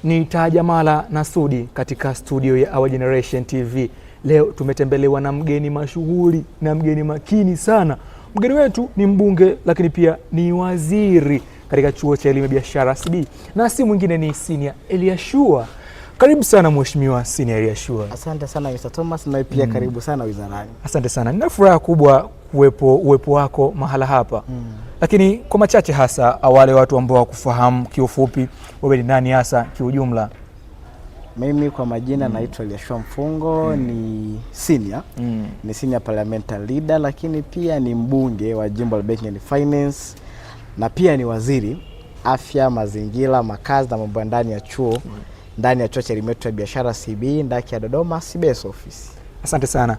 Ni Tajamala na Sudi katika studio ya Our Generation TV. Leo tumetembelewa na mgeni mashuhuri na mgeni makini sana. Mgeni wetu ni mbunge lakini pia ni waziri katika chuo cha elimu ya biashara CB, na si mwingine ni Senior Eliashua. Karibu sana Mheshimiwa Senior Eliashua. Asante sana Mr. Thomas, na pia karibu sana wizarani. Asante sana. Nina furaha kubwa uwepo wako mahala hapa. Lakini kwa machache hasa wale watu ambao wakufahamu kiufupi, wewe ni nani hasa kiujumla? Mimi kwa majina naitwa Eliashua Mfungo, ni senior, ni senior parliamentary leader, lakini pia ni mbunge wa jimbo la Banking and Finance, na pia ni waziri afya, mazingira, makazi na mambo ndani ya chuo, ndani ya chuo cha elimu ya biashara CB ndani ya Dodoma CBS office. Asante sana.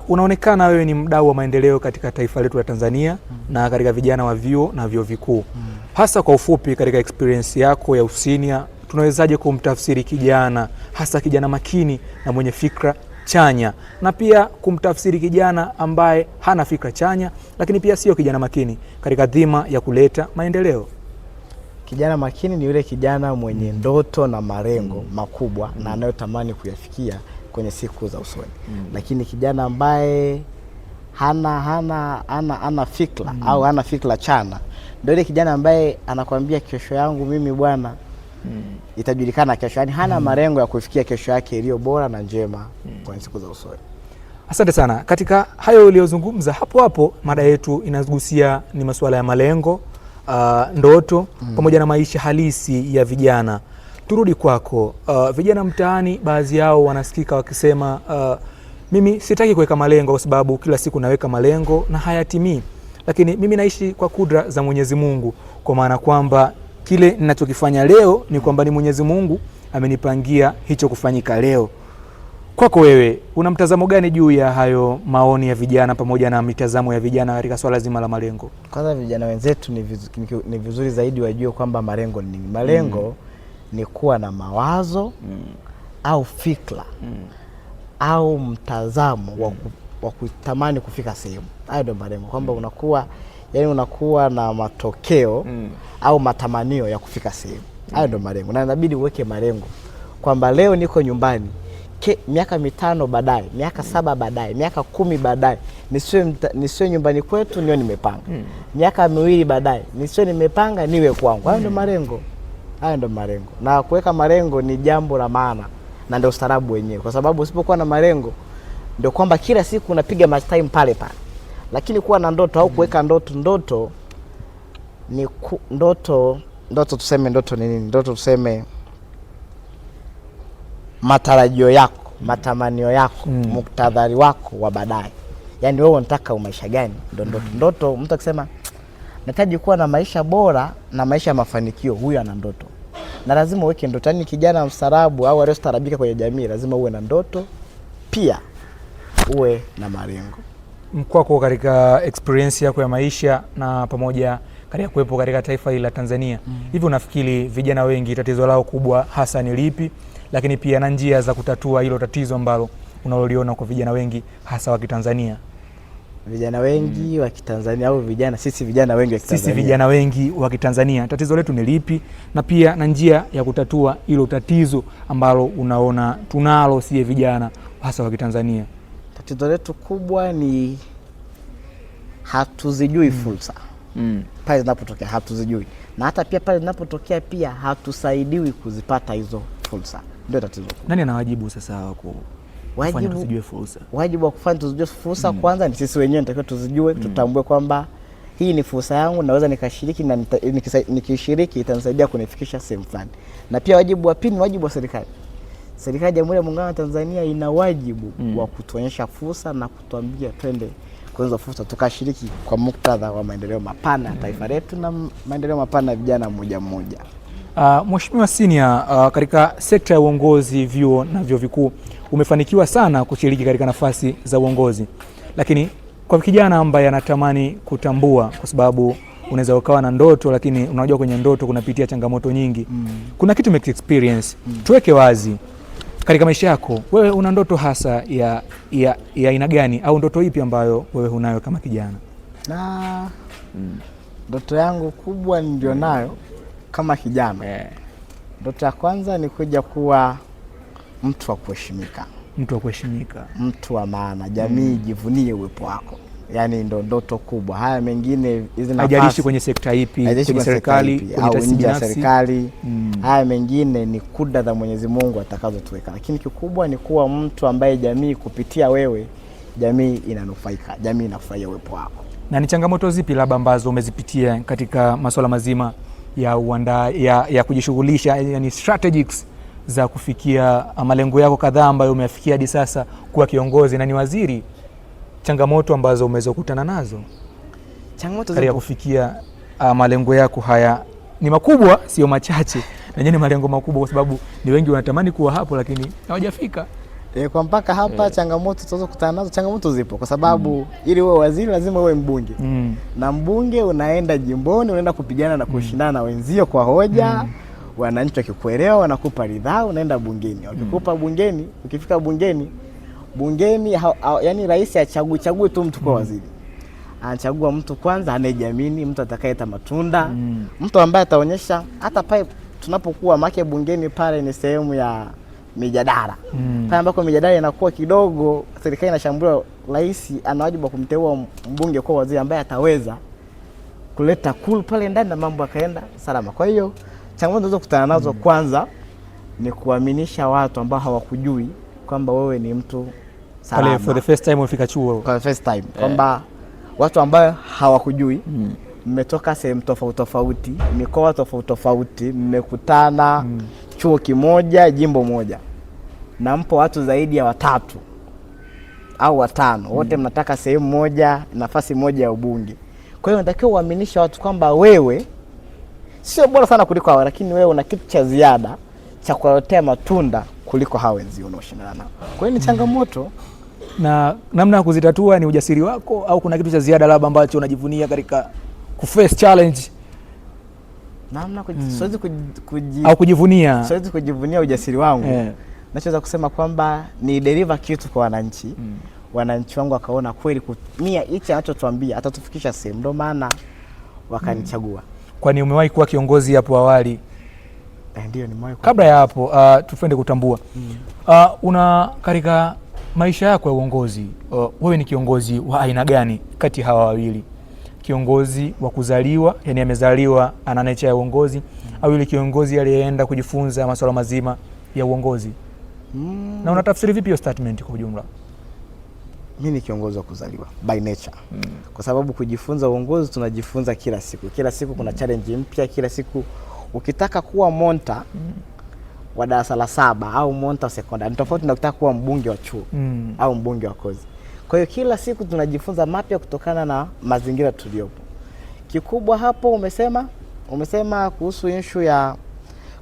Unaonekana wewe ni mdau wa maendeleo katika taifa letu la Tanzania na katika vijana wa vyuo na vyuo vikuu. Hasa kwa ufupi, katika experience yako ya usinia, tunawezaje kumtafsiri kijana, hasa kijana makini na mwenye fikra chanya, na pia kumtafsiri kijana ambaye hana fikra chanya lakini pia sio kijana makini katika dhima ya kuleta maendeleo? Kijana makini ni yule kijana mwenye ndoto na malengo makubwa na anayotamani kuyafikia kwenye siku za usoni. Lakini kijana ambaye hana fikra au hana fikra chana ndio ile kijana ambaye anakuambia kesho yangu mimi bwana itajulikana kesho, yani hana malengo ya kufikia kesho yake iliyo bora na njema kwenye siku za usoni. Asante sana. Katika hayo uliyozungumza hapo, mada yetu inagusia ni masuala ya malengo, ndoto pamoja na maisha halisi ya vijana. Turudi kwako. Vijana mtaani baadhi yao wanasikika wakisema mimi sitaki kuweka malengo kwa sababu kila siku naweka malengo na hayatimii, lakini mimi naishi kwa kudra za Mwenyezi Mungu, kwa maana kwamba kile ninachokifanya leo ni kwamba ni Mwenyezi Mungu amenipangia hicho kufanyika leo. Kwako wewe, una mtazamo gani juu ya hayo maoni ya vijana pamoja na mitazamo ya vijana katika swala zima la malengo? Kwanza vijana wenzetu ni vizuri zaidi wajue kwamba malengo ni nini. Malengo ni kuwa na mawazo au fikra au mtazamo wa kutamani kufika sehemu. Hayo ndio malengo, kwamba unakuwa na matokeo au matamanio ya kufika sehemu. Hayo ndio malengo, na inabidi uweke malengo kwamba leo niko nyumbani, miaka 5 baadaye, miaka 7 baadaye, miaka 10 baadaye nisiwe nyumbani kwetu niwe nimepanga. Miaka 2 baadaye nisiwe nimepanga niwe kwangu. Hayo ndio malengo. Hayo ndio malengo. Na kuweka malengo ni jambo la maana na ndio ustaarabu wenyewe, kwa sababu usipokuwa na malengo ndio kwamba kila siku unapiga match time pale pale. Lakini kuwa na ndoto au kuweka ndoto ni ndoto tuseme ndoto ni nini? Ndoto tuseme matarajio yako, matamanio yako, muktadhari wako wa baadaye. Yaani wewe unataka maisha gani? Ndio ndoto. Ndoto, mtu akisema nahitaji kuwa na maisha bora na maisha ya mafanikio, huyu ana ndoto. Na lazima uweke ndoto. Yaani kijana mstarabu au aliyostaarabika kwenye jamii lazima uwe na ndoto, pia uwe na malengo. Mkwako katika experience yako ya maisha na pamoja katika kuwepo katika taifa hili la Tanzania, hivi unafikiri vijana wengi tatizo lao kubwa hasa ni lipi, lakini pia na njia za kutatua hilo tatizo ambalo unaloliona kwa vijana wengi hasa wa Kitanzania? Vijana wengi wa Kitanzania au sisi vijana wengi wa Kitanzania. Sisi vijana wengi wa Kitanzania, tatizo letu ni lipi, na pia na njia ya kutatua hilo tatizo ambalo unaona tunalo sie vijana hasa wa Kitanzania? Tatizo letu kubwa ni hatuzijui fursa. Pale zinapotokea hatuzijui, na hata pia pale zinapotokea pia hatusaidiwi kuzipata hizo fursa. Ndio tatizo kubwa. Nani anawajibu sasa kufanya tuzijue fursa? Wajibu wa kufanya tuzijue fursa kwanza ni sisi wenyewe, natakiwa tuzijue, tutambue kwamba hii ni fursa yangu, naweza nikashiriki, na nikishiriki itanisaidia kunifikisha sehemu fulani. Na pia wajibu wa pili ni wajibu wa serikali. Serikali ya Jamhuri ya Muungano wa Tanzania ina wajibu wa kutuonyesha fursa na kutuambia twende kwenye fursa tukashiriki kwa muktadha wa maendeleo mapana ya taifa letu na maendeleo mapana ya vijana mmoja mmoja. Mheshimiwa Senior, katika sekta ya uongozi vyuo na vyuo vikuu umefanikiwa sana kushiriki katika nafasi za uongozi, lakini kwa kijana ambaye anatamani kutambua, kwa sababu unaweza ukawa na ndoto lakini unajua kwenye ndoto kunapitia changamoto nyingi, kuna kitu make experience. Tuweke wazi, katika maisha yako wewe una ndoto hasa ya aina gani, au ndoto ipi ambayo wewe unayo kama kijana? Ndoto yangu kubwa ndio nayo kama kijana Ndoto ya kwanza ni kuja kuwa mtu wa kuheshimika. Mtu wa kuheshimika, mtu wa maana, jamii jivunie uwepo wako. Yaani ndo ndoto kubwa. Haya mengine hizi nafasi haijalishi kwenye sekta ipi, kwenye serikali, kwenye taasisi ya serikali. Haya mengine ni kuda za Mwenyezi Mungu atakazotuweka. Lakini kikubwa ni kuwa mtu ambaye jamii kupitia wewe, jamii inanufaika, jamii inafurahia uwepo wako. Na ni changamoto zipi labda ambazo umezipitia katika masuala mazima ya kujishughulisha, yani strategies za kufikia malengo yako kadhaa ambayo umeyafikia hadi sasa kuwa kiongozi na ni waziri? Changamoto ambazo umeweza kukutana nazo katika kufikia malengo yako haya ni makubwa, sio machache. Na ni malengo makubwa kwa sababu ni wengi wanatamani kuwa hapo lakini hawajafika. Kwa mpaka hapa changamoto tunazokutana nazo, changamoto zipo kwa sababu ili uwe waziri lazima uwe mbunge. Na mbunge unaenda jimboni, unaenda kupigana na kushindana na wenzio kwa hoja. Wananchi wakikuelewa wanakupa ridhaa, unaenda bungeni. Wakikupa bungeni, ukifika bungeni yani rais achagui tu mtu kwa waziri. Anachagua mtu kwanza anayejiamini, mtu atakayeta matunda, mtu ambaye ataonyesha hata pale tunapokuwa make bungeni pale ni sehemu ya mijadala. Pale ambako mijadala inakuwa kidogo, serikali inashambulia, rais ana wajibu wa kumteua mbunge kwa waziri ambaye ataweza kuleta cool pale ndani na mambo yakaenda salama. Kwa hiyo changamoto tunazokutana nazo kwanza ni kuaminisha watu ambao hawakujui kwamba wewe ni mtu salama. For the first time umefika chuo. For the first time. Kwamba watu ambao hawakujui, mmetoka sehemu tofauti tofauti, mikoa tofauti tofauti, mmekutana chuo kimoja, jimbo moja. Na mpo watu zaidi ya 3 au 5. Wote mnataka sehemu moja, nafasi moja ya ubunge. Kwa hiyo unatakiwa uaminisha watu kwamba wewe sio bora sana kuliko hao, lakini wewe una kitu cha ziada cha kuwaletea matunda kuliko hao wenzio unaoshindana nao. Kwa hiyo ni changamoto, na namna ya kuzitatua ni ujasiri wako au kuna kitu cha ziada labda ambacho unajivunia katika kuface challenge? Namna siwezi kujivunia. Siwezi kujivunia ujasiri wangu. Nachoweza kusema kwamba ni deliver kitu kwa wananchi. Wananchi wangu wakaona kweli kutumia hichi anachotuambia atatufikisha sehemu, ndio maana wakanichagua. Kwani umewahi kuwa kiongozi hapo awali? Ndio, nimewahi. Kabla ya hapo tufende kutambua. Una katika maisha yako ya uongozi, wewe ni kiongozi wa aina gani kati hawa wawili? Kiongozi wa kuzaliwa, yani amezaliwa ana nature ya uongozi, au yule kiongozi aliyeenda kujifunza masuala mazima ya uongozi? Na unatafsiri vipi hiyo statement kwa ujumla? Mimi ni kiongozi wa kuzaliwa by nature. Kwa sababu kujifunza uongozi tunajifunza kila siku. Kila siku kuna challenge mpya, kila siku ukitaka kuwa monta wa darasa la 7 au monta sekondari, tofauti na ukitaka kuwa mbunge wa chuo au mbunge wa kozi. Kwa hiyo kila siku tunajifunza mapya kutokana na mazingira tuliyopo. Kikubwa hapo umesema kuhusu issue ya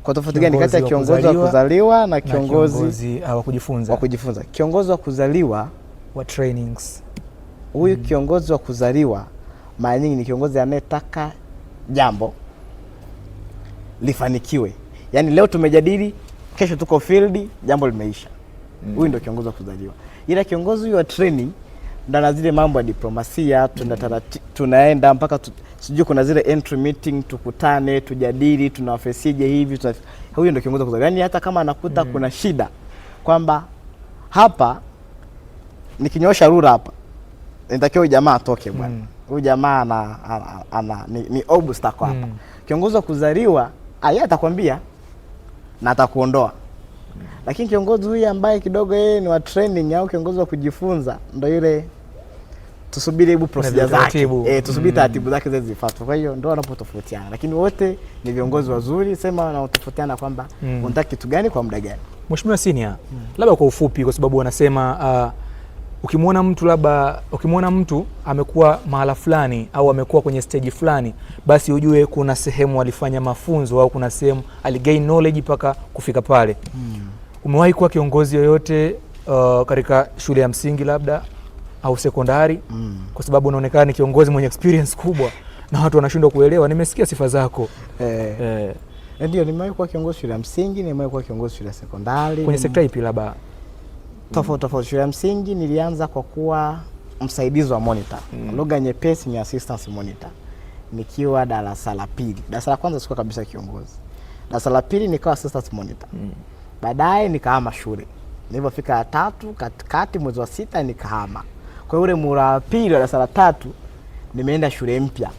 kwa tofauti gani kati ya kiongozi wa kuzaliwa na kiongozi wa kujifunza. Kiongozi wa kuzaliwa wa trainings. Huyu kiongozi wa kuzaliwa mara nyingi ni kiongozi anayetaka jambo lifanikiwe. Yaani leo tumejadili, kesho tuko field, jambo limeisha. Huyu ndio kiongozi wa kuzaliwa. Ila kiongozi huyu wa training ndo ana zile mambo ya diplomasia, tunaenda mpaka sijui kuna zile entry meeting, tukutane, tujadili, tunawafesije hivi. Huyu ndio kiongozi wa kuzaliwa. Yaani hata kama anakuta kuna shida kwamba hapa nikinyosha rula hapa nitakiwa huyu jamaa atoke bwana. Huyu jamaa ni obstacle hapa. Kiongozi wa kuzaliwa yeye atakwambia na atakuondoa. Lakini kiongozi huyu ambaye kidogo yeye ni wa training au kiongozi wa kujifunza ndo yule tusubiri hebu procedure zake. Tusubiri taratibu zake zile zifuatwe. Kwa hiyo ndo wanapotofautiana. Lakini wote ni viongozi wazuri, sema wanatofautiana kwamba unataka kitu gani kwa muda gani. Mheshimiwa Senior, labda kwa ufupi kwa sababu wanasema ukimwona mtu amekuwa mahala fulani au amekuwa kwenye stage fulani, basi ujue kuna sehemu alifanya mafunzo au kuna sehemu aligain knowledge mpaka kufika pale. Umewahi kuwa kiongozi yoyote katika shule ya msingi labda au sekondari? Kwa sababu unaonekana ni kiongozi mwenye experience kubwa na watu wanashindwa kuelewa. Nimesikia sifa zako. Ndio, nimewahi kuwa kiongozi shule ya msingi, nimewahi kuwa kiongozi shule ya sekondari. Kwenye sekta ipi labda? Tofauti. Shule ya msingi nilianza kwa kuwa msaidizi wa monitor. Lugha nyepesi ni assistant monitor. Nikiwa darasa la 2. Darasa la kwanza sikuwa kabisa kiongozi. Darasa la pili nikawa assistant monitor. Baadaye nikahama shule. Nilipofika 3 katikati mwezi wa 6 nikahama. Kwa ule muhula wa pili wa darasa la 3 nimeenda shule mpya.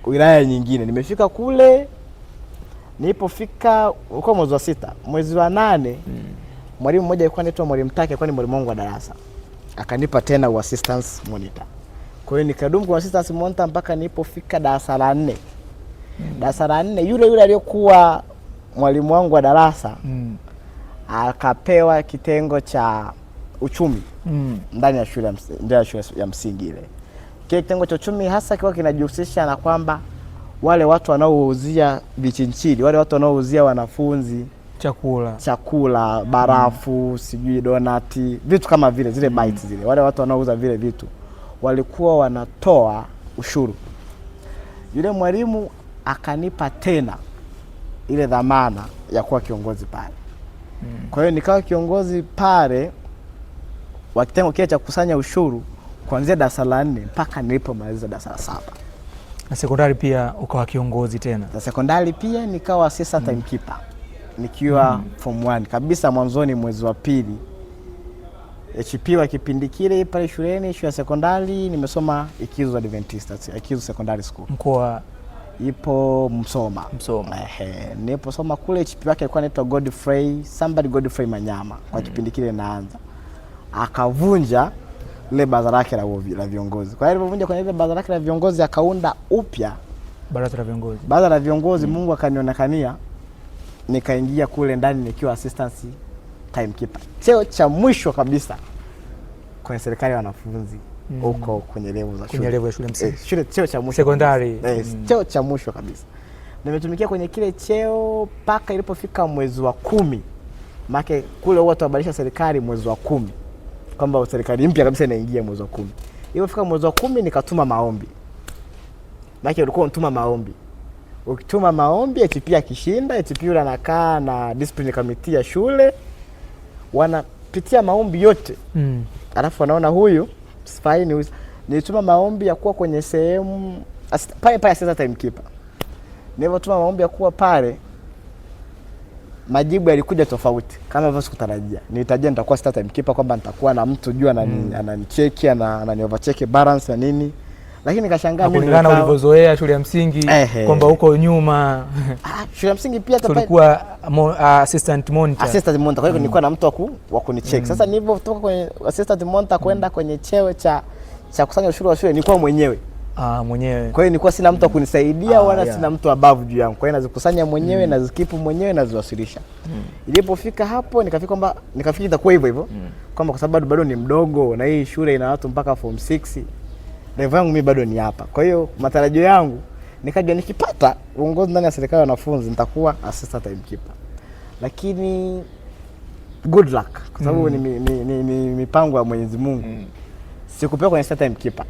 Wilaya nyingine. Nimefika kule, nilipofika uko mwezi wa 6, mwezi wa 8 mwalimu mmoja alikuwa anaitwa Mwalimu Take, alikuwa ni mwalimu wangu wa darasa. Akanipa tena assistant monitor. Kwa hiyo nikadumu kwa assistant monitor mpaka nilipofika darasa la 4. Darasa la 4 yule aliyokuwa mwalimu wangu wa darasa akapewa kitengo cha uchumi ndani ya shule ya msingi ile. Kile kitengo cha uchumi hasa kiwa kinajihusisha na kwamba wale watu wanaouzia vichinchili, wale watu wanaouzia wanafunzi chakula, barafu, sijui donati, vitu kama vile zile bites zile. Wale watu wanaouza vile vitu walikuwa wanatoa ushuru. Yule mwalimu akanipa tena ile dhamana ya kuwa kiongozi pale. Kwa hiyo nikawa kiongozi pale wa kitengo kile cha kukusanya ushuru kuanzia darasa la 4 mpaka nilipomaliza darasa la 7. Na sekondari pia ukawa kiongozi tena? Na sekondari pia nikawa assistant timekeeper. Nikiwa form 1 kabisa mwanzoni mwezi wa pili. HP wa kipindi kile pale shule ya sekondari nimesoma Ikizu Adventista, Ikizu Secondary School. Mkoa ipo Msoma. Niliposoma kule HP wake alikuwa anaitwa Godfrey Manyama kwa kipindi kile naanza. Akavunja ile baraza lake la viongozi. Kwa hiyo alivunja kwenye ile baraza lake la viongozi akaunda upya baraza la viongozi. Mungu akanionekania, nikaingia kule ndani nikiwa assistant timekeeper. Cheo cha mwisho kabisa kwenye serikali ya wanafunzi huko kwenye level za shule. Kwenye level ya shule msingi. Cheo cha mwisho. Sekondari. Cheo cha mwisho kabisa. Nimetumikia kwenye kile cheo mpaka ilipofika mwezi wa 10. Maana kule huwa tunabadilisha serikali mwezi wa 10. Kwamba serikali mpya kabisa inaingia mwezi wa 10. Ilipofika mwezi wa 10 nikatuma maombi. Maana ulikuwa unatuma maombi. Ukituma maombi HP akishinda, HP yule anakaa na discipline committee ya shule. Wanapitia maombi yote. Alafu wanaona huyu fine. Nilituma maombi ya kuwa kwenye sehemu pale assistant timekeeper. Nilipotuma maombi ya kuwa pale, majibu yalikuja tofauti kama vile sikutarajia. Nilitarajia nitakuwa assistant timekeeper kwamba nitakuwa na mtu juu ananicheki, anani overcheck balance na nini. Lakini nikashangaa mimi kulingana ulivyozoea shule ya msingi kwamba huko nyuma shule ya msingi pia tulikuwa assistant monitor. Kwa hiyo nilikuwa na mtu wa kunicheck. Sasa nilipotoka kwenye assistant monitor kwenda kwenye cheo cha kusanya ushuru wa shule nilikuwa mwenyewe. Mwenyewe. Kwa hiyo nilikuwa sina mtu wa kunisaidia wala sina mtu above juu yangu. Kwa hiyo nazikusanya mwenyewe, nazikipu mwenyewe, naziwasilisha. Ilipofika hapo nikafikiri itakuwa hivyo kwamba kwa sababu bado ni mdogo na hii shule ina watu mpaka form 6. Level yangu mimi bado ni hapa. Kwa hiyo matarajio yangu nikaja nikipata uongozi ndani ya serikali ya wanafunzi nitakuwa assistant timekeeper. Lakini good luck kwa sababu ni mipango ya Mwenyezi Mungu. Sikupewa kwenye assistant timekeeper.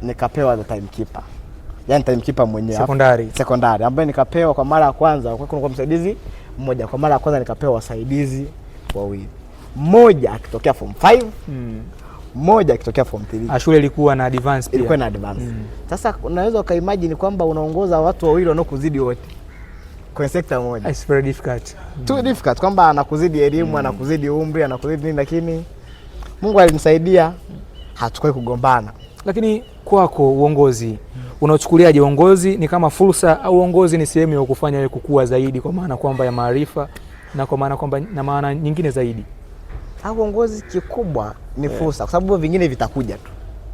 Nikapewa the timekeeper. Yaani timekeeper mwenyewe sekondari ambaye nikapewa kwa mara ya kwanza. Kwa kuna msaidizi mmoja, kwa mara ya kwanza nikapewa wasaidizi wawili. Mmoja akitokea form 5, mmoja akitokea form 3. Shule ilikuwa na advance pia. Ilikuwa na advance. Sasa unaweza ukaimagine kwamba unaongoza watu wawili wanaokuzidi wote kwenye sekta moja. It's very difficult. Too difficult kwamba anakuzidi elimu, anakuzidi umri, anakuzidi nini, lakini Mungu alinisaidia hatukai kugombana. Lakini kwako uongozi, unachukuliaje uongozi? Ni kama fursa au uongozi ni sehemu ya kufanya wewe kukua zaidi kwa maana kwamba ya maarifa na kwa maana kwamba na maana nyingine zaidi? Uongozi kikubwa ni fursa kwa sababu vingine vitakuja tu.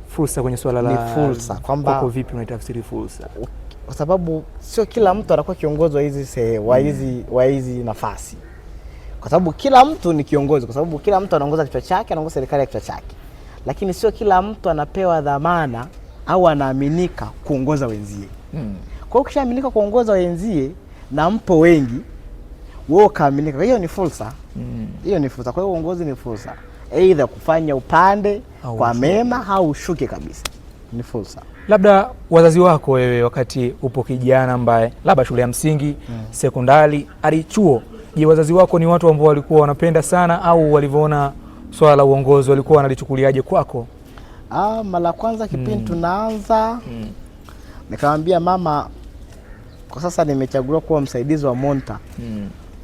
Fursa kwenye swala la ni fursa kwamba kwako vipi unaitafsiri fursa? Kwa sababu sio kila mtu anakuwa kiongozi wa hizi nafasi. Kwa sababu kila mtu ni kiongozi, kwa sababu kila mtu anaongoza kichwa chake, anaongoza serikali ya kichwa chake. Lakini sio kila mtu anapewa dhamana au anaaminika kuongoza wenzie. Kwa hiyo ukishaaminika kuongoza wenzie na mpo wengi, wewe kaaminika. Hiyo ni fursa. Hiyo ni fursa. Kwa hiyo uongozi ni fursa. Aidha kufanya upande kwa mema au ushuke kabisa. Ni fursa. Labda wazazi wako wewe wakati upo kijana ambaye labda shule ya msingi, sekondari, hadi chuo, je, wazazi wako ni watu ambao walikuwa wanapenda sana au walivyoona swala la uongozi walikuwa wanalichukuliaje kwako? Mara kwanza kipindi tunaanza nikamwambia mama, kwa sasa nimechaguliwa kuwa msaidizi wa monta.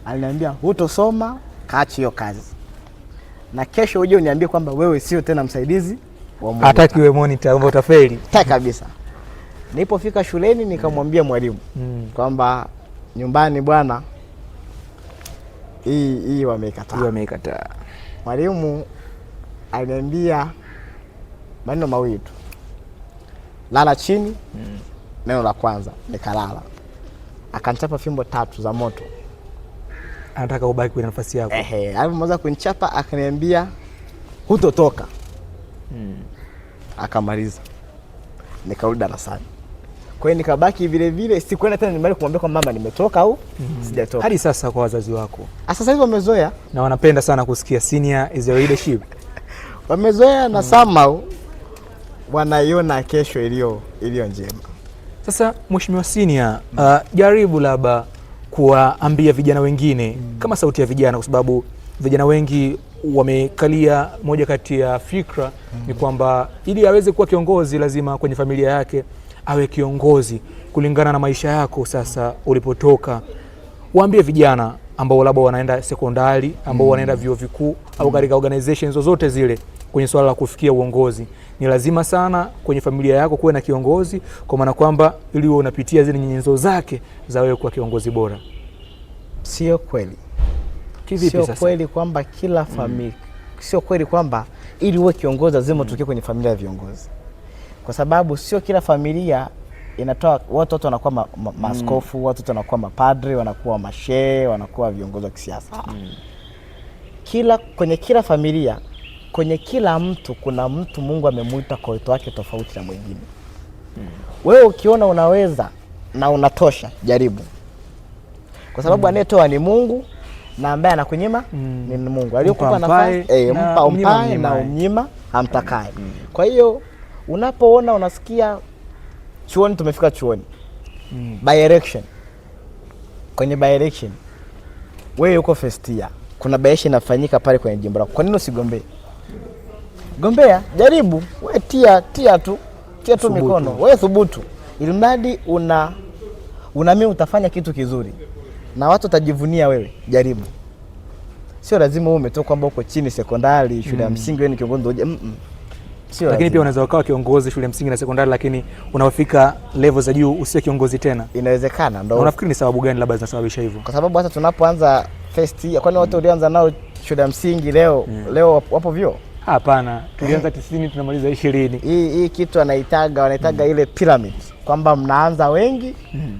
Aliniambia hutosoma, kaachi hiyo kazi. Na kesho uje uniambie kwamba wewe sio tena msaidizi wa monta. Hataki wewe monitor, kwamba utafeli. Taka kabisa. Nilipofika shuleni nikamwambia mwalimu kwamba nyumbani bwana hii wameikataa. Hii wameikataa. Mwalimu aliniambia maneno mawili tu. Lala chini. Neno la kwanza nikalala. Akanichapa fimbo 3 za moto. Anataka ubaki kwenye nafasi yako. Alipomaliza kunichapa akaniambia hutotoka. Akamaliza. Nikarudi darasani. Kwa hiyo nikabaki vile vile, sikwenda tena nyumbani kumwambia kwa mama nimetoka au sijatoka. Hadi sasa kwa wazazi wako. Sasa hivi wamezoea na wanapenda sana kusikia senior is a leadership. Wamezoea na somehow wanaiona kesho iliyo njema. Sasa Mheshimiwa Senior, jaribu labda kuwaambia vijana wengine kama sauti ya vijana, kwa sababu vijana wengi wamekalia moja kati ya fikra ni kwamba ili aweze kuwa kiongozi lazima kwenye familia yake awe kiongozi kulingana na maisha yako. Sasa ulipotoka, waambie vijana ambao labda wanaenda sekondari, ambao wanaenda vyuo vikuu au katika organizations zozote zile, kwenye swala la kufikia uongozi ni lazima sana kwenye familia yako kuwe na kiongozi, kwa maana kwamba ili uwe unapitia zile nyenzo zake za wewe kuwa kiongozi bora. Sio kweli. Kivipi sasa? Sio kweli kwamba kila familia, sio kweli kwamba ili uwe kiongozi lazima utoke kwenye familia ya viongozi. Kwa sababu sio kila familia inatoa watoto wanakuwa maaskofu, watoto wanakuwa mapadri, wanakuwa mashehe, wanakuwa viongozi wa kisiasa. Kwenye kila familia, kwenye kila mtu kuna mtu Mungu amemuita kwa wito wake tofauti na mwingine. Wewe ukiona unaweza na unatosha, jaribu. Kwa sababu anayetoa ni Mungu na ambaye anakunyima ni Mungu. Aliyokupa nafasi, mpa umpae na umnyima hamtakai. Kwa hiyo unapoona unasikia chuoni, tumefika chuoni. By election. Kwenye by election wewe uko first year. Kuna by election inafanyika pale kwenye jimbo lako. Kwa nini usigombee? Gombea, jaribu, wewe tia tu mikono, wewe thubutu. Ilimradi unaamini utafanya kitu kizuri na watu watajivunia wewe, jaribu. Sio lazima wewe umetoka kwamba uko chini sekondari, shule ya msingi wewe ni kiongozi ndio. Sio. Lakini pia unaweza ukawa kiongozi shule ya msingi na sekondari, lakini unapofika level za juu usiwe kiongozi tena. Inawezekana. Ndio. Unafikiri ni sababu gani labda zinasababisha hivyo? Kwa sababu hata tunapoanza first year, kwani watu walianza nao shule ya msingi leo wapo vyuo? Hapana, tulianza 90 tunamaliza 20. Hii kitu wanaitaga ile pyramid, kwamba mnaanza wengi,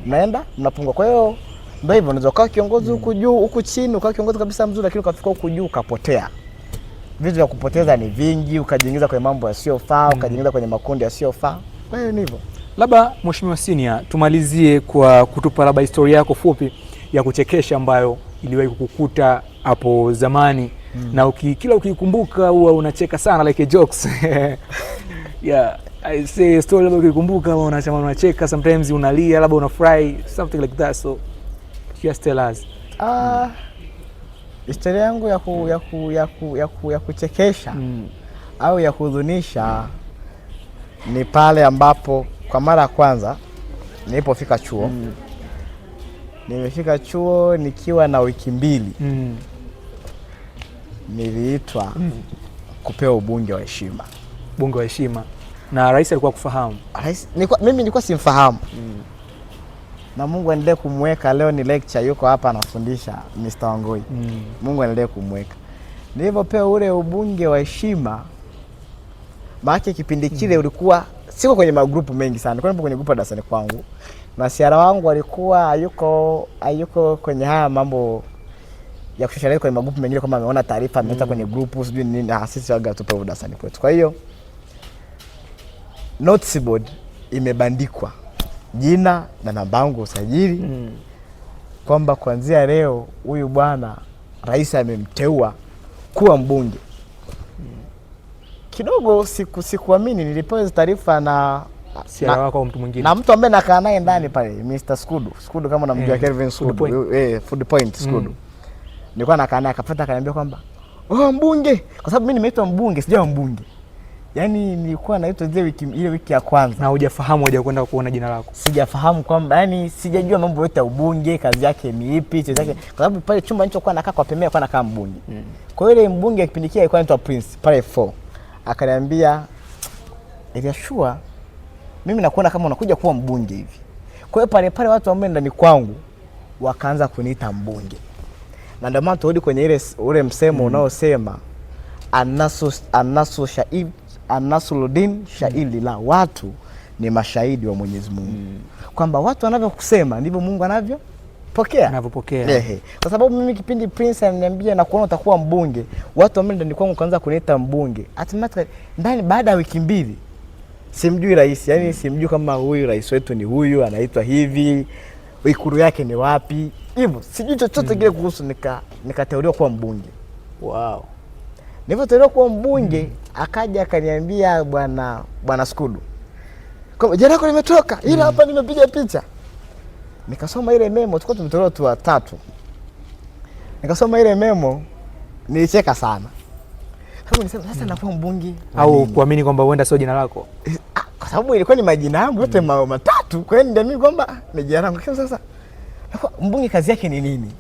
mnaenda mnapungua. Kwa hiyo ndio hivyo, unaweza kuwa kiongozi huku juu, huku chini, ukawa kiongozi kabisa mzuri, lakini ukafika huku juu ukapotea. Vitu vya kupoteza ni vingi, ukajiingiza kwenye mambo yasiyofaa, ukajiingiza kwenye makundi yasiyofaa. Kwa hiyo ni hivyo. Labda Mheshimiwa Senior, tumalizie kwa kutupa labda historia yako fupi ya kuchekesha ambayo iliwahi kukukuta hapo zamani. Na kila ukikumbuka huwa unacheka sana, like jokes. Yeah, I say story labda ukikumbuka unacheka, sometimes unalia, labda unafurahi, something like that, so just tell us. Historia yangu ya kuchekesha au ya kuhuzunisha ni pale ambapo kwa mara ya kwanza nilipofika chuo. Nimefika chuo nikiwa na wiki 2. Niliitwa kupewa ubunge wa heshima. Bunge wa heshima. Na rais alikuwa kufahamu? Mimi nilikuwa simfahamu. Na Mungu aendelee kumweka, leo ni lecture yuko hapa anafundisha Mr. Wangoi. Mungu aendelee kumweka. Nilipopewa ule ubunge wa heshima, maana kipindi kile ulikuwa siko kwenye magrupu mengi sana. Nilikuwa kwenye grupu darasani kwangu. Na siara wangu alikuwa hayuko kwenye haya mambo ya kushiriki kwenye magrupu mengine, kama ameona taarifa ameleta kwenye grupu sijui nini, sisi waga tupewe darasani kwetu. Kwa hiyo notice board imebandikwa jina na namba yangu usajili, kwamba kuanzia leo huyu bwana rais amemteua kuwa mbunge. Kidogo sikuamini, nilipewa taarifa na siara wako au mtu mwingine, na mtu ambaye nakaa naye ndani pale, Mr. Skudu kama unamjua, Kelvin Skudu, Food Point Skudu. Nilikuwa nakaa naye, akafuata akaniambia kwamba mbunge, kwa sababu mimi nimeitwa mbunge, sijawa mbunge. yani nilikuwa naitwa ile wiki ya kwanza. Na hujafahamu haja kwenda kuona jina lako? Sijafahamu kwamba yani sijajua mambo yote ya ubunge, kazi yake ni ipi, kazi yake. Kwa sababu pale chumba nilichokuwa nakaa kwa pembeni kwa nakaa mbunge. Kwa hiyo ile mbunge kipindi kile alikuwa anaitwa Prince pale 4. Akaniambia, "Eliashua, mimi nakuona kama unakuja kuwa mbunge hivi." Kwa hiyo pale watu ambao ndani kwangu wakaanza kuniita mbunge. Na ndio maana turudi kwenye ule msemo unaosema Anasuluddin shahidi la watu ni mashahidi wa Mwenyezi Mungu. Kwamba watu wanavyokusema ndivyo Mungu anavyopokea. Kwa sababu mimi kipindi Prince ananiambia na kuona utakuwa mbunge, watu ambao ndani kwangu kaanza kuniita mbunge. Automatically ndani baada ya wiki 2 simjui rais, yani simjui kama huyu rais wetu ni huyu, anaitwa hivi, ikuru yake ni wapi. Hivyo sijui chochote kile kuhusu, nikateuliwa kuwa mbunge. Wow. Nilipoteuliwa kuwa mbunge, akaja akaniambia bwana Skudu, "Kwa jina lako limetoka, ila hapa nimepiga picha." Nikasoma ile memo, tulikuwa tumetolewa tu 3. Nikasoma ile memo, nilicheka sana. Sababu nilisema sasa nakuwa mbunge au kuamini kwamba huenda sio jina lako. Kwa sababu ilikuwa ni majina yangu yote 3. Kwa hiyo ndio kwamba ni jina langu. Sasa mbunge kazi yake ni nini?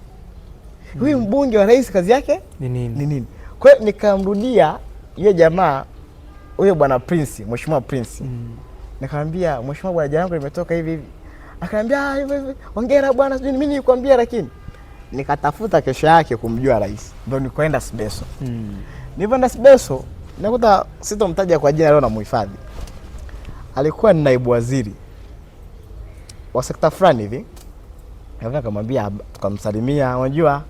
Huyu mbunge wa rais kazi yake ni nini? Kwa hiyo nikamrudia yule jamaa, huyo bwana Prince, Mheshimiwa Prince. Nikamwambia, "Mheshimiwa bwana, jina langu limetoka hivi hivi." Akaniambia, "Hivi hongera bwana, sijui mimi nilikwambia." Lakini nikatafuta kesho yake kumjua rais. Ndio nikaenda Sibeso. Nilipoenda Sibeso, nakuta sitomtaja kwa jina leo na muhifadhi. Alikuwa ni naibu waziri wa sekta fulani hivi. Akamwambia, tukamsalimia, "Unajua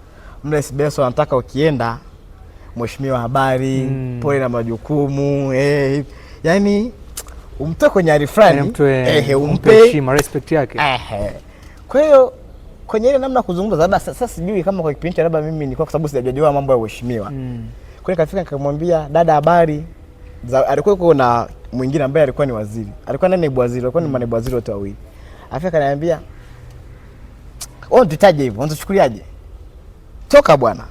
mle Sibeso anataka ukienda, mheshimiwa habari, pole na majukumu, yani umtoe kwenye hali fulani, umpe heshima, respect yake." Kwa hiyo kwenye ile namna kuzungumza, labda sasa sijui kama kwa kipindi cha labda mimi nilikuwa kwa sababu sijajua mambo ya uheshimiwa. Kwa hiyo nikafika nikamwambia, "Dada habari." Alikuwa yuko na mwingine ambaye alikuwa ni waziri. Alikuwa naibu waziri, alikuwa ni manaibu waziri wote wawili. Afika ananiambia, "Oh, tutaje hivyo, unatuchukuliaje? Toka bwana."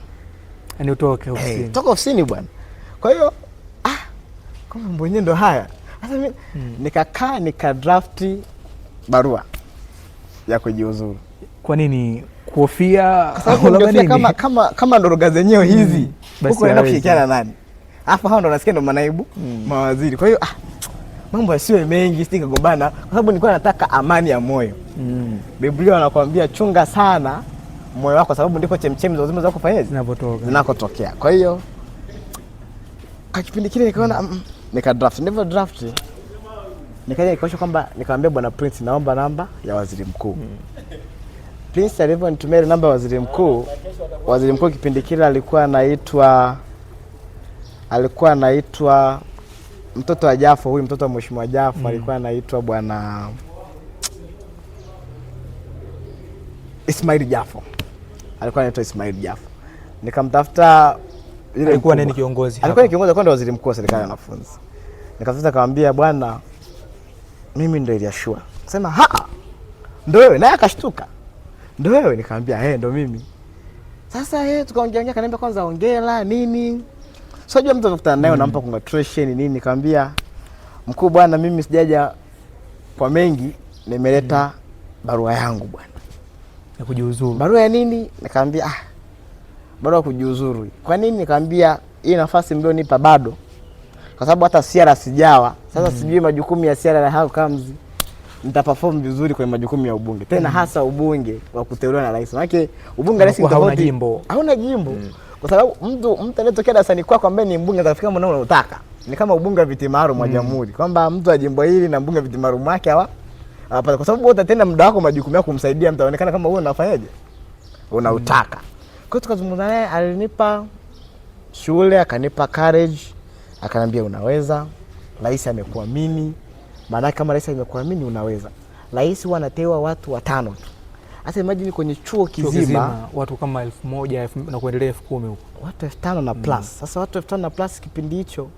Yaani utoke ofisini. Toka ofisini bwana. Kwa hiyo kama mbonye ndo haya. Sasa mimi nikakaa nika-draft barua ya kujiuzuru. Kwa nini? Kuhofia kama ndo lugha zenyewe hizi. Huko naenda kushirikiana nani? Hapa hao ndo nasikia ndo manaibu mawaziri. Kwa hiyo mambo yasiwe mengi, sitakagombana kwa sababu nilikuwa nataka amani ya moyo. Biblia wanakuambia chunga sana moyo wako, sababu ndiko chemchemi za uzima zako fanyaje zinakotokea. Kwa hiyo kwa kipindi kile nikaona nika-draft, nikaja nikaosha kwamba nikamwambia bwana Prince, naomba namba ya waziri mkuu. Prince alivyonitumia namba ya waziri mkuu kipindi kile alikuwa anaitwa mtoto wa Jafo, huyu mtoto wa mheshimiwa Jafo alikuwa anaitwa bwana Ismail Jafo. Nikamtafuta ile alikuwa nani kiongozi? Alikuwa ni kiongozi kwa waziri mkuu wa serikali ya wanafunzi. Nikafuta akamwambia, "Bwana, mimi ndio Eliashua." Akasema, "Ndio wewe?" Naye akashtuka. "Ndio wewe?" Nikamwambia, "Ndio mimi." Sasa tukaongea, akaniambia, "Kwanza hongera nini?" Sijui mtu anakutana naye unampa congratulation nini. Nikamwambia, "Mkuu bwana, mimi sijaja kwa mengi, nimeleta barua yangu bwana ya kujiuzuru." "Barua ya nini?" Nikamwambia, "Barua ya kujiuzuru." "Kwa nini?" Nikamwambia, "Hii nafasi mlionipa bado, kwa sababu hata siara sijawa. Sasa sijui majukumu ya siara na how comes nitaperform vizuri kwenye majukumu ya ubunge, tena hasa ubunge wa kuteuliwa na rais." Maana ubunge rais hauna jimbo. Hauna jimbo. Kwa sababu mtu anayetokea darasani kwako ambaye ni mbunge atafika mwanao unataka. Ni kama ubunge wa viti maalum wa jamhuri, kwamba mtu wa jimbo hili na mbunge wa viti maalum wake hapa, kwa sababu wote tena muda wako majukumu yako kumsaidia mtu aonekana kama wewe unafanyaje? Unautaka. Kwa hiyo tukazungumza naye, alinipa shule, akanipa courage, akaniambia unaweza. Rais amekuamini. Maana kama rais amekuamini unaweza. Rais huwa anateua watu 5 tu. Hata imagine kwenye chuo kizima watu kama 1000 na kuendelea 10,000 huko. Watu 5,000 na plus. Sasa watu 5,000 na plus kipindi hicho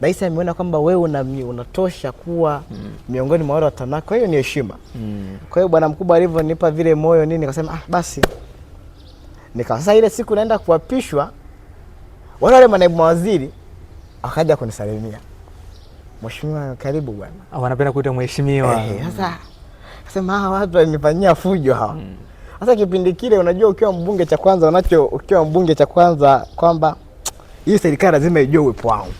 rais ameona kwamba wewe unatosha kuwa miongoni mwa wale watano. Kwa hiyo ni heshima. Kwa hiyo bwana mkubwa alivyonipa vile moyo nini, nikasema basi. Sasa ile siku naenda kuapishwa, wale manaibu mawaziri akaja kunisalimia. mheshimiwa karibu bwana. Wanapenda kuita mheshimiwa. Sasa sema hawa watu wanifanyia fujo hawa. Sasa kipindi kile unajua ukiwa mbunge cha kwanza ukiwa mbunge cha kwanza kwamba hii serikali lazima ijue uwepo wangu.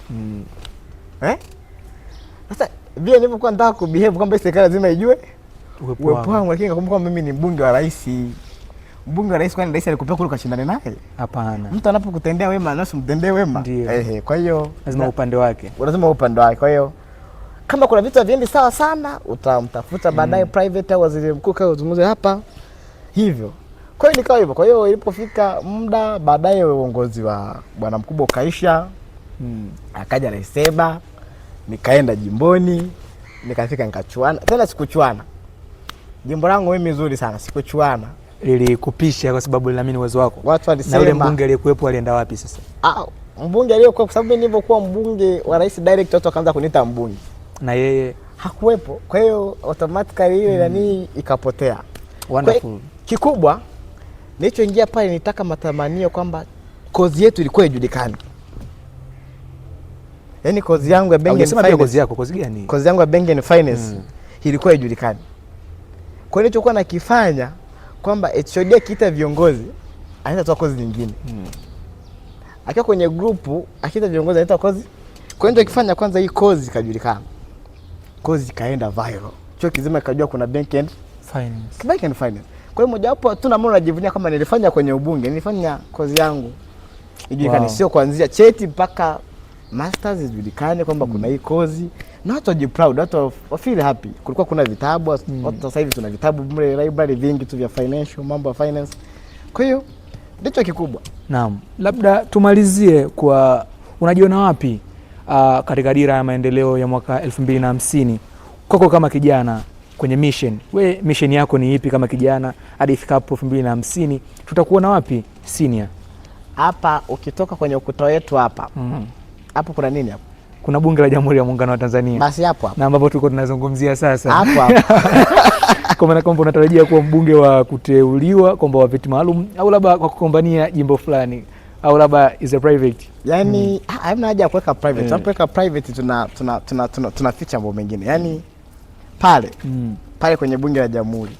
Sasa vile nilipokuwa nataka kubehave kwamba hii serikali lazima ijue uwepo wangu, lakini nakumbuka mimi ni mbunge wa rais. Mbunge wa rais, kwani rais alikupea kule ukashindane naye? Hapana. Mtu anapokutendea wema na usimtendee wema. Kwa hiyo lazima upande wake. Lazima upande wake. Kwa hiyo kama kuna vitu haviendi sawa sana, utamtafuta baadaye private au waziri mkuu kwa uzungumze hapa hivyo. Kwa hiyo nikawa hivyo. Kwa hiyo ilipofika muda baadaye uongozi wa bwana mkubwa ukaisha, akaja Rais Seba, nikaenda jimboni, nikafika nikachuana. Tena sikuchuana. Jimbo langu mimi nzuri sana, sikuchuana. Lilikupisha kwa sababu ninaamini uwezo wako. Watu walisema. Na yule mbunge aliyekuepo alienda wapi sasa? Mbunge aliyekuwa, kwa sababu mimi nilipokuwa mbunge wa rais direct watu wakaanza kuniita mbunge. Na yeye hakuwepo. Kwa hiyo automatically ile nani ikapotea. Wonderful. Kikubwa nilichoingia pale nitaka matamanio kwamba kozi yetu ilikuwa ijulikane. Yaani kozi yangu ya banking and finance. Kozi yako kozi gani? Kozi yangu ya banking and finance ilikuwa ijulikane. Kwa hiyo nilichokuwa nakifanya kwamba HOD akiita viongozi anaita toa kozi nyingine. Akiwa kwenye grupu akiita viongozi anaita kozi. Kwa hiyo nikifanya kwanza hii kozi ikajulikana. Kozi ikaenda viral. Chuo kizima kikajua kuna banking and finance. Banking and finance. Kwa hiyo mojawapo tu na mbona najivunia kama nilifanya kwenye ubunge, nilifanya kozi yangu ijulikane, sio kuanzia cheti mpaka masters ijulikane kwamba kuna hii kozi. Na watu waji proud, watu feel happy. Kulikuwa kuna vitabu, watu sasa hivi tuna vitabu mle library vingi tu vya financial, mambo ya finance. Kwa hiyo ndicho kikubwa. Naam. Labda tumalizie kwa unajiona wapi katika dira ya maendeleo ya mwaka 2050 kwako kama kijana kwenye mission? Mission yako ni ipi kama kijana hadi ifikapo 2050 tutakuona wapi senior? Hapa ukitoka kwenye ukuta wetu hapa. Hapo kuna nini hapo? Kuna bunge la Jamhuri ya Muungano wa Tanzania. Basi hapo. Na ambapo tuko tunazungumzia sasa. Hapo. Kwa maana kwamba unatarajia kuwa mbunge wa kuteuliwa kwamba wa viti maalum au labda kwa kukombania jimbo fulani au labda is a private. Yaani hamna haja ya kuweka private. Tunapoweka private tunaficha mambo mengine. Yaani pale kwenye bunge la Jamhuri.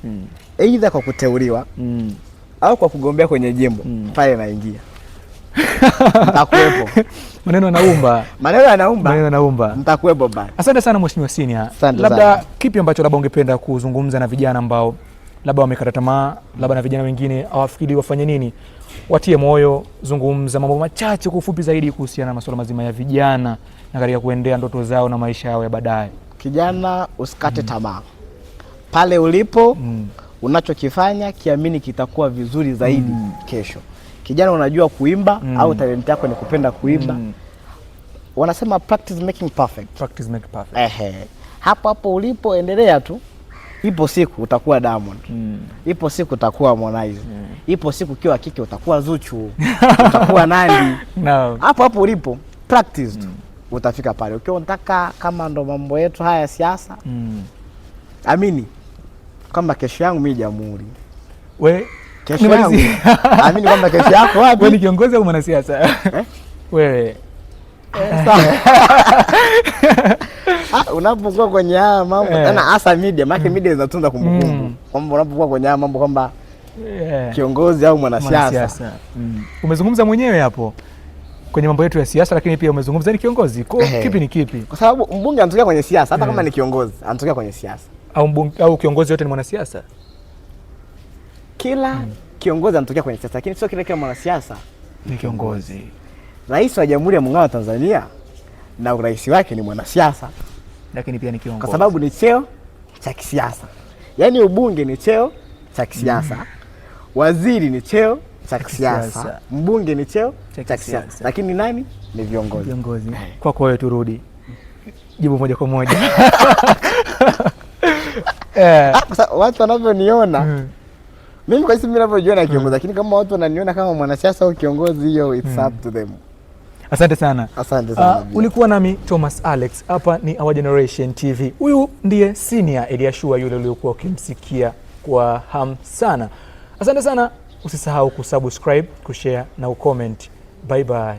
Aidha kwa kuteuliwa au kwa kugombea kwenye jimbo pale naingia. Nitakuwepo. Maneno yanaumba. Maneno yanaumba. Nitakuwepo bana. Asante sana Mheshimiwa Senior. Labda kipi ambacho labda ungependa kuzungumza na vijana ambao labda wamekata tamaa, labda na vijana wengine hawafikiri wafanye nini? Watie moyo, zungumza mambo machache kwa ufupi zaidi kuhusiana na masuala mazima ya vijana na katika kuendea ndoto zao na maisha yao ya baadaye. Kijana usikate tamaa. Pale ulipo unachokifanya kiamini kitakuwa vizuri zaidi kesho. Kijana unajua kuimba au talent yako ni kupenda kuimba. Wanasema practice making perfect. Practice make perfect. Hapo ulipo endelea tu. Ipo siku utakuwa Diamond. Ipo siku utakuwa Harmonize. Ipo siku kiwa kike utakuwa Zuchu. Utakuwa Nandi. Hapo ulipo practice tu. Utafika pale. Ukiwa unataka kama ndo mambo yetu haya siasa. Amini kama kesho yangu mimi Jamhuri. Kesho yangu. Amini kwamba kesho yako wapi? Wewe ni kiongozi au mwanasiasa? Wewe. Unapokuwa kwenye haya mambo tena hasa media, maana media inatunza kumbukumbu. Kwamba unapokuwa kwenye haya mambo kwamba kiongozi au mwanasiasa. Umezungumza mwenyewe hapo kwenye mambo yetu ya siasa, lakini pia umezungumza ni kiongozi. Kipi ni kipi? Kwa sababu mbunge anatokea kwenye siasa, hata kama ni kiongozi, anatokea kwenye siasa. Au kiongozi yote ni mwanasiasa? Kila kiongozi anatokea kwenye siasa, lakini sio kila mwanasiasa ni kiongozi. Rais wa Jamhuri ya Muungano wa Tanzania na urais wake ni mwanasiasa, lakini pia ni kiongozi. Kwa sababu ni cheo cha kisiasa. Yaani ubunge ni cheo cha kisiasa. Waziri ni cheo cha kisiasa. Mbunge ni cheo cha kisiasa. Lakini nani? Ni viongozi. Viongozi. Kwako wewe turudi. Jibu moja kwa moja. Watu wanavyoniona mimi kwa sababu ninavyojiona kiongozi, lakini kama watu wananiona kama mwanasiasa au kiongozi, hiyo it's up to them. Asante sana. Asante sana. Ulikuwa nami Thomas Alex, hapa ni Our Generation TV. Huyu ndiye Senior Eliashua, yule uliokuwa ukimsikia kwa hamu sana. Asante sana, usisahau kusubscribe, kushare na ucomment. Bye bye.